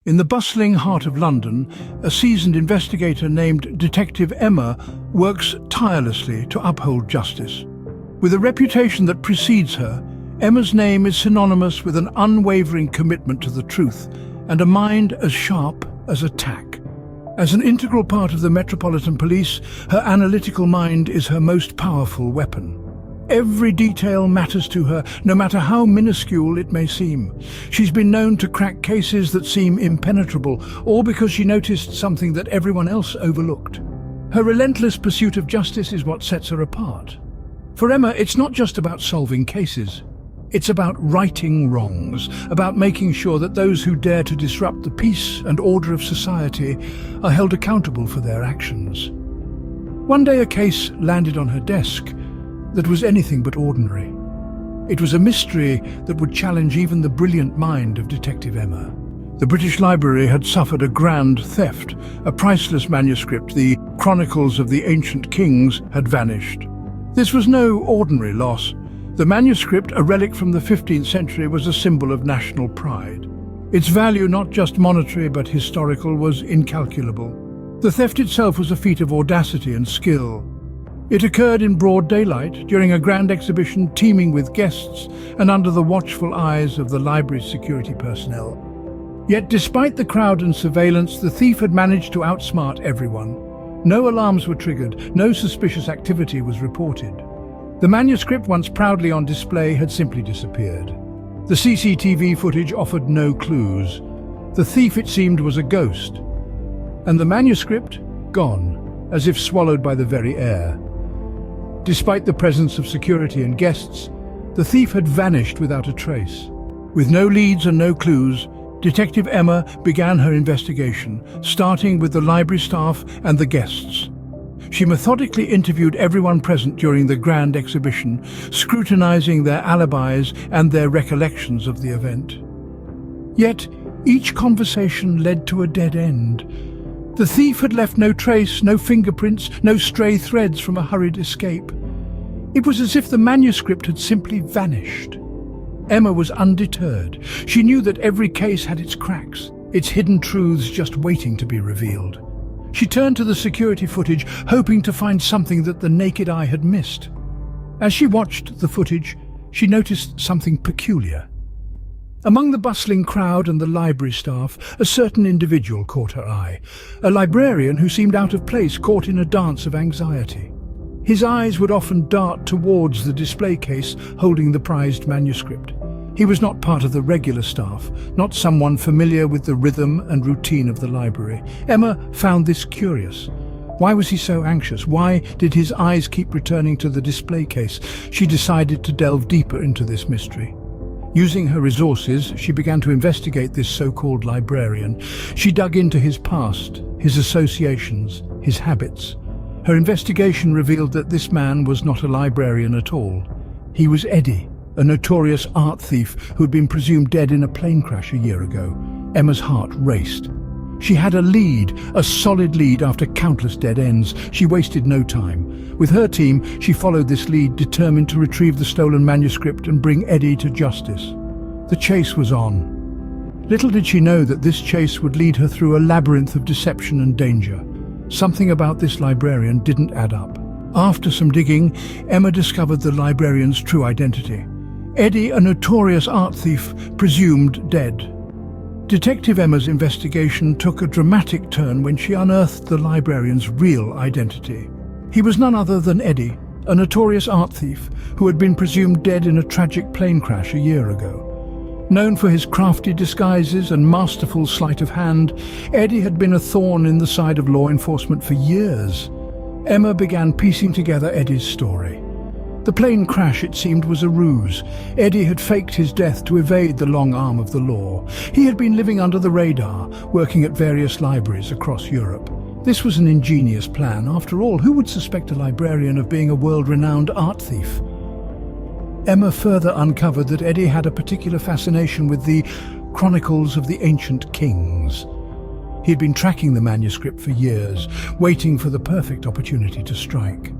In the bustling heart of London, a seasoned investigator named Detective Emma works tirelessly to uphold justice. With a reputation that precedes her, Emma's name is synonymous with an unwavering commitment to the truth and a mind as sharp as a tack. As an integral part of the Metropolitan Police, her analytical mind is her most powerful weapon. Every detail matters to her, no matter how minuscule it may seem. She's been known to crack cases that seem impenetrable, all because she noticed something that everyone else overlooked. Her relentless pursuit of justice is what sets her apart. For Emma, it's not just about solving cases. It's about righting wrongs, about making sure that those who dare to disrupt the peace and order of society are held accountable for their actions. One day a case landed on her desk that was anything but ordinary. It was a mystery that would challenge even the brilliant mind of Detective Emma. The British Library had suffered a grand theft. A priceless manuscript, the Chronicles of the Ancient Kings, had vanished. This was no ordinary loss. The manuscript, a relic from the 15th century, was a symbol of national pride. Its value, not just monetary but historical, was incalculable. The theft itself was a feat of audacity and skill. It occurred in broad daylight, during a grand exhibition teeming with guests and under the watchful eyes of the library's security personnel. Yet despite the crowd and surveillance, the thief had managed to outsmart everyone. No alarms were triggered, no suspicious activity was reported. The manuscript, once proudly on display, had simply disappeared. The CCTV footage offered no clues. The thief, it seemed, was a ghost. And the manuscript, gone, as if swallowed by the very air. Despite the presence of security and guests, the thief had vanished without a trace. With no leads and no clues, Detective Emma began her investigation, starting with the library staff and the guests. She methodically interviewed everyone present during the grand exhibition, scrutinizing their alibis and their recollections of the event. Yet, each conversation led to a dead end. The thief had left no trace, no fingerprints, no stray threads from a hurried escape. It was as if the manuscript had simply vanished. Emma was undeterred. She knew that every case had its cracks, its hidden truths just waiting to be revealed. She turned to the security footage, hoping to find something that the naked eye had missed. As she watched the footage, she noticed something peculiar. Among the bustling crowd and the library staff, a certain individual caught her eye, a librarian who seemed out of place, caught in a dance of anxiety. His eyes would often dart towards the display case holding the prized manuscript. He was not part of the regular staff, not someone familiar with the rhythm and routine of the library. Emma found this curious. Why was he so anxious? Why did his eyes keep returning to the display case? She decided to delve deeper into this mystery. Using her resources, she began to investigate this so-called librarian. She dug into his past, his associations, his habits. Her investigation revealed that this man was not a librarian at all. He was Eddie, a notorious art thief who had been presumed dead in a plane crash a year ago. Emma's heart raced. She had a lead, a solid lead after countless dead ends. She wasted no time. With her team, she followed this lead, determined to retrieve the stolen manuscript and bring Eddie to justice. The chase was on. Little did she know that this chase would lead her through a labyrinth of deception and danger. Something about this librarian didn't add up. After some digging, Emma discovered the librarian's true identity. Eddie, a notorious art thief, presumed dead. Detective Emma's investigation took a dramatic turn when she unearthed the librarian's real identity. He was none other than Eddie, a notorious art thief who had been presumed dead in a tragic plane crash a year ago. Known for his crafty disguises and masterful sleight of hand, Eddie had been a thorn in the side of law enforcement for years. Emma began piecing together Eddie's story. The plane crash, it seemed, was a ruse. Eddie had faked his death to evade the long arm of the law. He had been living under the radar, working at various libraries across Europe. This was an ingenious plan. After all, who would suspect a librarian of being a world-renowned art thief? Emma further uncovered that Eddie had a particular fascination with the Chronicles of the Ancient Kings. He had been tracking the manuscript for years, waiting for the perfect opportunity to strike.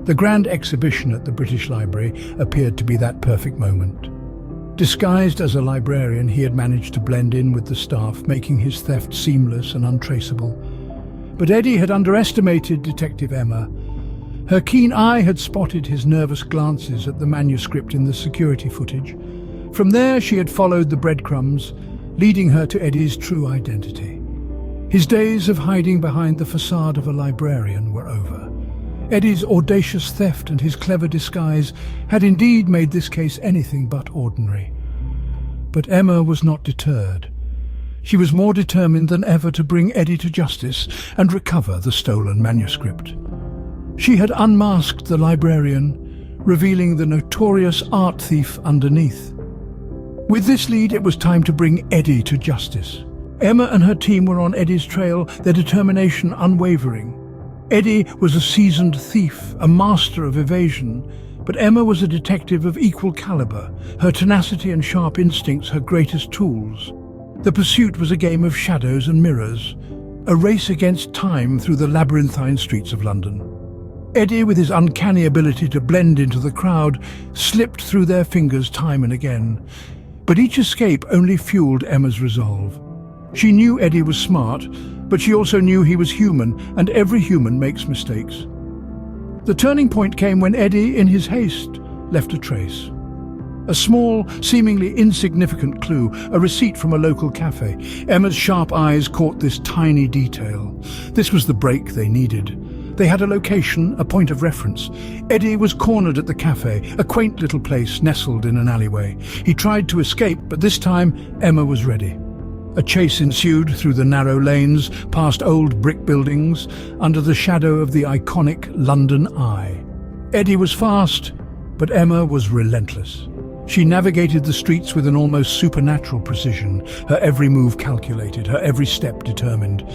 The grand exhibition at the British Library appeared to be that perfect moment. Disguised as a librarian, he had managed to blend in with the staff, making his theft seamless and untraceable. But Eddie had underestimated Detective Emma. Her keen eye had spotted his nervous glances at the manuscript in the security footage. From there, she had followed the breadcrumbs, leading her to Eddie's true identity. His days of hiding behind the facade of a librarian were over. Eddie's audacious theft and his clever disguise had indeed made this case anything but ordinary. But Emma was not deterred. She was more determined than ever to bring Eddie to justice and recover the stolen manuscript. She had unmasked the librarian, revealing the notorious art thief underneath. With this lead, it was time to bring Eddie to justice. Emma and her team were on Eddie's trail, their determination unwavering. Eddie was a seasoned thief, a master of evasion, but Emma was a detective of equal caliber, her tenacity and sharp instincts her greatest tools. The pursuit was a game of shadows and mirrors, a race against time through the labyrinthine streets of London. Eddie, with his uncanny ability to blend into the crowd, slipped through their fingers time and again. But each escape only fueled Emma's resolve. She knew Eddie was smart, but she also knew he was human, and every human makes mistakes. The turning point came when Eddie, in his haste, left a trace. A small, seemingly insignificant clue, a receipt from a local cafe. Emma's sharp eyes caught this tiny detail. This was the break they needed. They had a location, a point of reference. Eddie was cornered at the cafe, a quaint little place nestled in an alleyway. He tried to escape, but this time Emma was ready. A chase ensued through the narrow lanes, past old brick buildings, under the shadow of the iconic London Eye. Eddie was fast, but Emma was relentless. She navigated the streets with an almost supernatural precision, her every move calculated, her every step determined.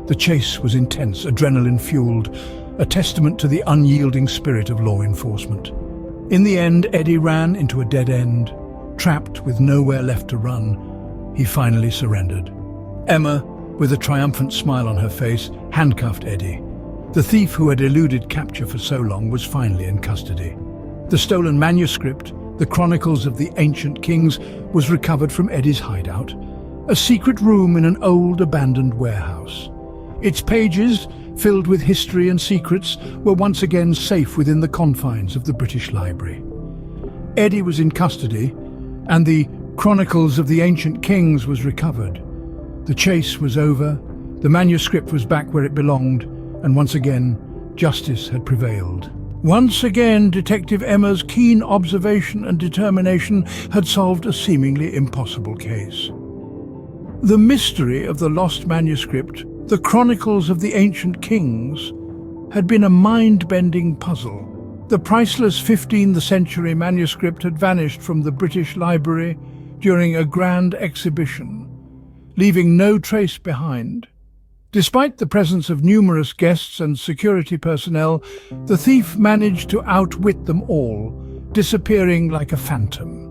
The chase was intense, adrenaline-fueled, a testament to the unyielding spirit of law enforcement. In the end, Eddie ran into a dead end. Trapped with nowhere left to run, he finally surrendered. Emma, with a triumphant smile on her face, handcuffed Eddie. The thief who had eluded capture for so long was finally in custody. The stolen manuscript, the Chronicles of the Ancient Kings, was recovered from Eddie's hideout, a secret room in an old abandoned warehouse. Its pages, filled with history and secrets, were once again safe within the confines of the British Library. Eddie was in custody, and the Chronicles of the Ancient Kings was recovered. The chase was over, the manuscript was back where it belonged, and once again, justice had prevailed. Once again, Detective Emma's keen observation and determination had solved a seemingly impossible case. The mystery of the lost manuscript, the Chronicles of the Ancient Kings, had been a mind-bending puzzle. The priceless 15th century manuscript had vanished from the British Library during a grand exhibition, leaving no trace behind. Despite the presence of numerous guests and security personnel, the thief managed to outwit them all, disappearing like a phantom.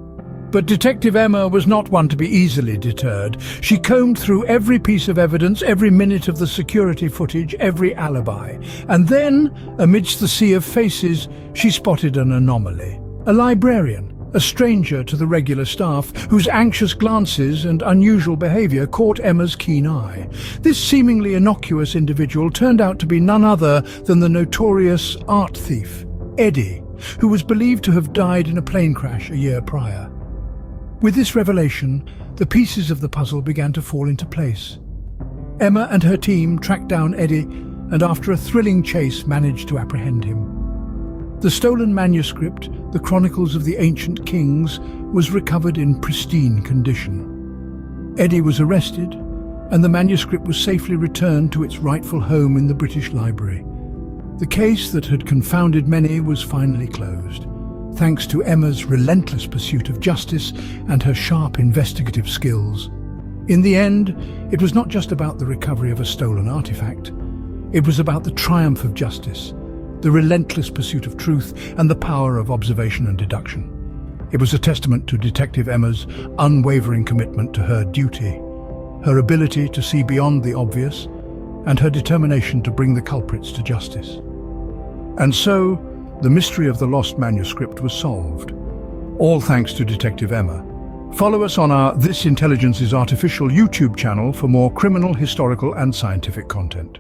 But Detective Emma was not one to be easily deterred. She combed through every piece of evidence, every minute of the security footage, every alibi. And then, amidst the sea of faces, she spotted an anomaly. A librarian, a stranger to the regular staff, whose anxious glances and unusual behavior caught Emma's keen eye. This seemingly innocuous individual turned out to be none other than the notorious art thief, Eddie, who was believed to have died in a plane crash a year prior. With this revelation, the pieces of the puzzle began to fall into place. Emma and her team tracked down Eddie and after a thrilling chase managed to apprehend him. The stolen manuscript, the Chronicles of the Ancient Kings, was recovered in pristine condition. Eddie was arrested, and the manuscript was safely returned to its rightful home in the British Library. The case that had confounded many was finally closed, thanks to Emma's relentless pursuit of justice and her sharp investigative skills. In the end, it was not just about the recovery of a stolen artifact. It was about the triumph of justice, the relentless pursuit of truth, and the power of observation and deduction. It was a testament to Detective Emma's unwavering commitment to her duty, her ability to see beyond the obvious, and her determination to bring the culprits to justice. And so, the mystery of the lost manuscript was solved, all thanks to Detective Emma. Follow us on our This Intelligence is Artificial YouTube channel for more criminal, historical and scientific content.